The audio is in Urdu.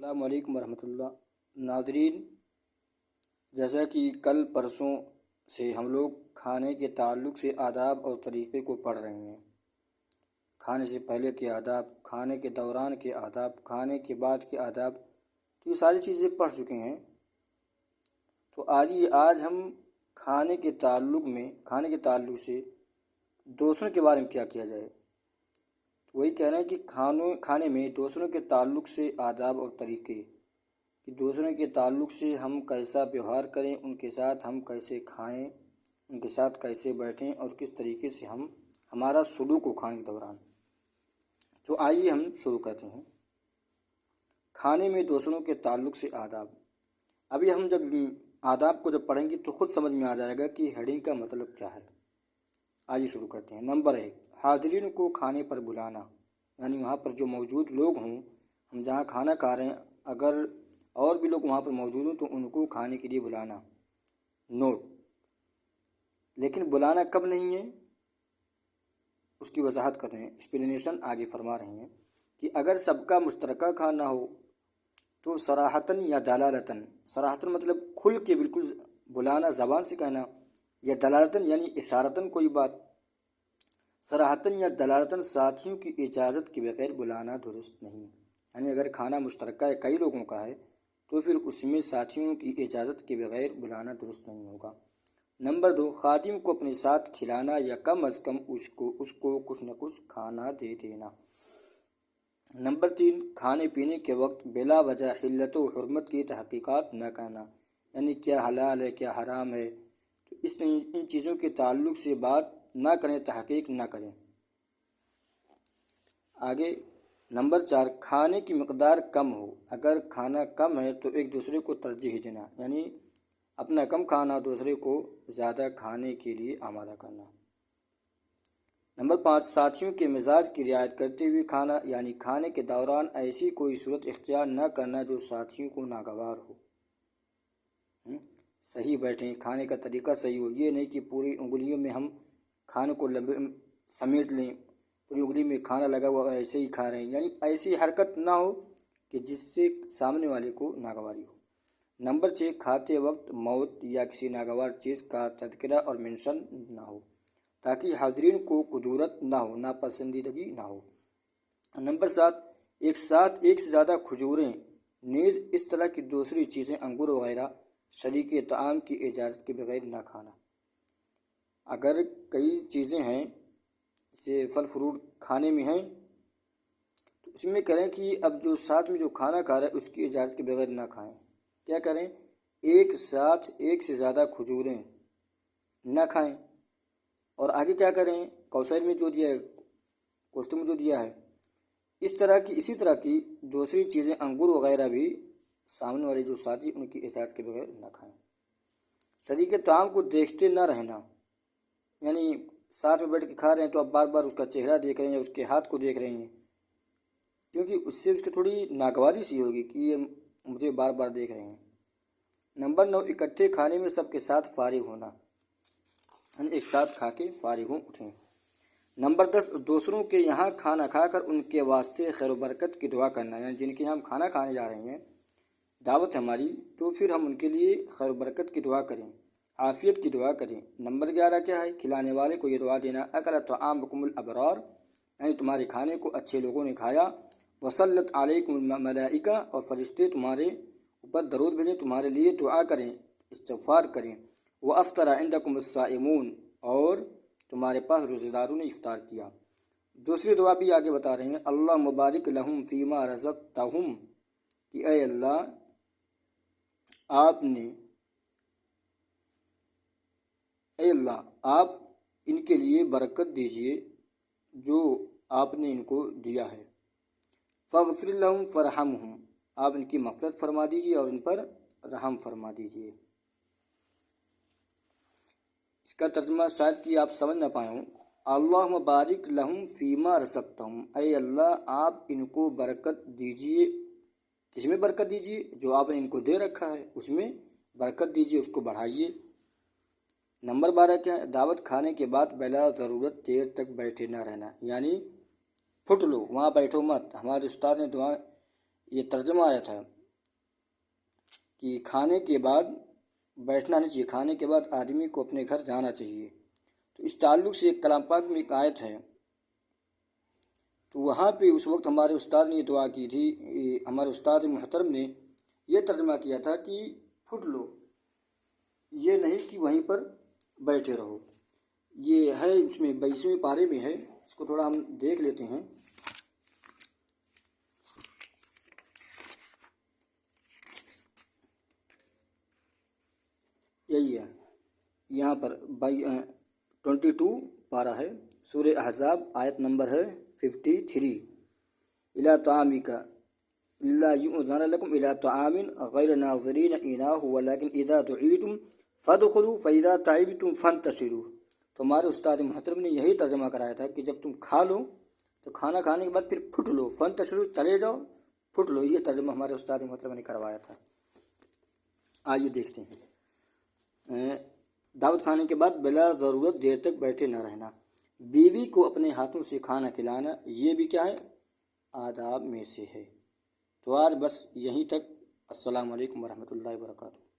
السلام علیکم ورحمۃ اللہ ناظرین، جیسا کہ کل پرسوں سے ہم لوگ کھانے کے تعلق سے آداب اور طریقے کو پڑھ رہے ہیں۔ کھانے سے پہلے کے آداب، کھانے کے دوران کے آداب، کھانے کے بعد کے آداب، تو یہ ساری چیزیں پڑھ چکے ہیں۔ تو آج ہم کھانے کے تعلق سے دوسروں کے بارے میں کیا جائے۔ تو وہی کہہ رہے ہیں کہ کھانے میں دوسروں کے تعلق سے آداب اور طریقے، کہ دوسروں کے تعلق سے ہم کیسا ویوہار کریں، ان کے ساتھ ہم کیسے کھائیں، ان کے ساتھ کیسے بیٹھیں اور کس طریقے سے ہمارا سلوک ہو کھانے کے دوران۔ تو آئیے ہم شروع کرتے ہیں۔ کھانے میں دوسروں کے تعلق سے آداب۔ ابھی ہم جب آداب کو پڑھیں گے تو خود سمجھ میں آ جائے گا کہ ہیڈنگ کا مطلب کیا ہے۔ آئیے شروع کرتے ہیں۔ نمبر 1، حاضرین کو کھانے پر بلانا، یعنی وہاں پر جو موجود لوگ ہوں، ہم جہاں کھانا کھا رہے ہیں، اگر اور بھی لوگ وہاں پر موجود ہوں تو ان کو کھانے کے لیے بلانا۔ نوٹ، لیکن بلانا کب نہیں ہے اس کی وضاحت کر رہے ہیں، ایکسپلینیشن آگے فرما رہے ہیں کہ اگر سب کا مشترکہ کھانا ہو تو صراحتاً یا دلالتاً، صراحتاً مطلب کھل کے بالکل بلانا، زبان سے کہنا، یا دلالتاً یعنی اشارتاً کوئی بات، صراحتاً یا دلالتاً ساتھیوں کی اجازت کے بغیر بلانا درست نہیں۔ یعنی اگر کھانا مشترکہ ہے، کئی لوگوں کا ہے، تو پھر اس میں ساتھیوں کی اجازت کے بغیر بلانا درست نہیں ہوگا۔ نمبر 2، خادم کو اپنے ساتھ کھلانا یا کم از کم اس کو کچھ نہ کچھ کھانا دے دینا۔ نمبر 3، کھانے پینے کے وقت بلا وجہ حلت و حرمت کی تحقیقات نہ کرنا، یعنی کیا حلال ہے کیا حرام ہے، تو ان چیزوں کے تعلق سے بات نہ کریں، تحقیق نہ کریں۔ آگے نمبر 4، کھانے کی مقدار کم ہو، اگر کھانا کم ہے تو ایک دوسرے کو ترجیح دینا، یعنی اپنا کم کھانا دوسرے کو زیادہ کھانے کے لیے آمادہ کرنا۔ نمبر 5، ساتھیوں کے مزاج کی رعایت کرتے ہوئے کھانا، یعنی کھانے کے دوران ایسی کوئی صورت اختیار نہ کرنا جو ساتھیوں کو ناگوار ہو۔ صحیح بیٹھیں، کھانے کا طریقہ صحیح ہو، یہ نہیں کہ پوری انگلیوں میں ہم کھانے کو سمیٹ لیں، پوری انگلی میں کھانا لگا ہوا ایسے ہی کھا رہے ہیں، یعنی ایسی حرکت نہ ہو کہ جس سے سامنے والے کو ناگواری ہو۔ نمبر 6، کھاتے وقت موت یا کسی ناگوار چیز کا تذکرہ اور منشن نہ ہو، تاکہ حاضرین کو کدورت نہ ہو، ناپسندیدگی نہ ہو۔ نمبر 7، ایک ساتھ ایک سے زیادہ کھجوریں، نیز اس طرح کی دوسری چیزیں، انگور وغیرہ، شریک طعام کی اجازت کے بغیر نہ کھانا۔ اگر کئی چیزیں ہیں جیسے پھل فروٹ کھانے میں ہیں تو اس میں کریں کہ اب جو ساتھ میں جو کھانا کھا رہا ہے اس کی اجازت کے بغیر نہ کھائیں۔ کیا کریں؟ ایک ساتھ ایک سے زیادہ کھجوریں نہ کھائیں، اور آگے کیا کریں؟ کوثر میں جو دیا ہے، کوشچن میں جو دیا ہے، اسی طرح کی دوسری چیزیں، انگور وغیرہ بھی سامنے والے جو ساتھی ان کی اجازت کے بغیر نہ کھائیں۔ شریک طعام کو دیکھتے نہ رہنا، یعنی ساتھ میں بیٹھ کے کھا رہے ہیں تو اب بار بار اس کا چہرہ دیکھ رہے ہیں یا اس کے ہاتھ کو دیکھ رہے ہیں، کیونکہ اس سے اس کی تھوڑی ناگواری سی ہوگی کہ یہ مجھے بار بار دیکھ رہے ہیں۔ نمبر 9، اکٹھے کھانے میں سب کے ساتھ فارغ ہونا، یعنی ایک ساتھ کھا کے فارغ ہوں اٹھیں۔ نمبر 10، دوسروں کے یہاں کھانا کھا کر ان کے واسطے خیر و برکت کی دعا کرنا، یعنی جن کے یہاں ہم کھانا کھانے جا رہے ہیں، دعوت ہے ہماری، تو پھر ہم ان کے لیے خیر و برکت کی دعا کریں، عافیت کی دعا کریں۔ نمبر 11 کیا ہے؟ کھلانے والے کو یہ دعا دینا، اکل طعامکم الابرار، یعنی تمہارے کھانے کو اچھے لوگوں نے کھایا، وصلت علیکم الملائکہ، اور فرشتے تمہارے اوپر درود بھیجیں، تمہارے لیے دعا کریں، استغفار کریں، وافطر عندکم الصائمون، اور تمہارے پاس روزہ داروں نے افطار کیا۔ دوسری دعا بھی آگے بتا رہے ہیں، اللہ مبارک لہم فیما رزقتہم، کہ اے اللہ آپ ان کے لیے برکت دیجئے جو آپ نے ان کو دیا ہے۔ فاغفر لہم فرحمہم، آپ ان کی مغفرت فرما دیجئے اور ان پر رحم فرما دیجئے۔ اس کا ترجمہ شاید کہ آپ سمجھ نہ پائے ہوں۔ اللہ بارک لہم فیما رزقتہم، اے اللہ آپ ان کو برکت دیجئے، کس میں برکت دیجئے؟ جو آپ نے ان کو دے رکھا ہے اس میں برکت دیجئے، اس کو بڑھائیے۔ نمبر 12 کیا ہے؟ دعوت کھانے کے بعد بلا ضرورت دیر تک بیٹھے نہ رہنا، یعنی پھٹ لو، وہاں بیٹھو مت۔ ہمارے استاد نے دعا یہ ترجمہ آیا تھا کہ کھانے کے بعد بیٹھنا نہیں چاہیے، کھانے کے بعد آدمی کو اپنے گھر جانا چاہیے۔ تو اس تعلق سے ایک کلام پاک میں ایک آیت ہے، تو وہاں پہ اس وقت ہمارے استاد نے دعا کی تھی، ہمارے استاد محترم نے یہ ترجمہ کیا تھا کہ پھٹ لو، یہ نہیں کہ وہیں پر بیٹھے رہو۔ یہ ہے اس میں 22ویں پارے میں ہے، اس کو تھوڑا ہم دیکھ لیتے ہیں۔ یہی ہے، یہاں پر 22 پارہ ہے، سورہ احزاب، آیت نمبر ہے 53۔ الا طعامک الا یؤذن لکم الی طعام غیر ناظرین اناہ ولکن اذا دعیتم فادخلوا فاذا تعبتم فانتشروا۔ تو ہمارے استاد محترم نے یہی ترجمہ کرایا تھا کہ جب تم کھا لو تو کھانا کھانے کے بعد پھر پھٹ لو، فانتشروا چلے جاؤ، پھٹ لو۔ یہ ترجمہ ہمارے استاد محترم نے کروایا تھا۔ آئیے دیکھتے ہیں۔ دعوت کھانے کے بعد بلا ضرورت دیر تک بیٹھے نہ رہنا، بیوی کو اپنے ہاتھوں سے کھانا کھلانا، یہ بھی کیا ہے؟ آداب میں سے ہے۔ تو آج بس یہیں تک۔ السلام علیکم ورحمۃ اللہ وبرکاتہ۔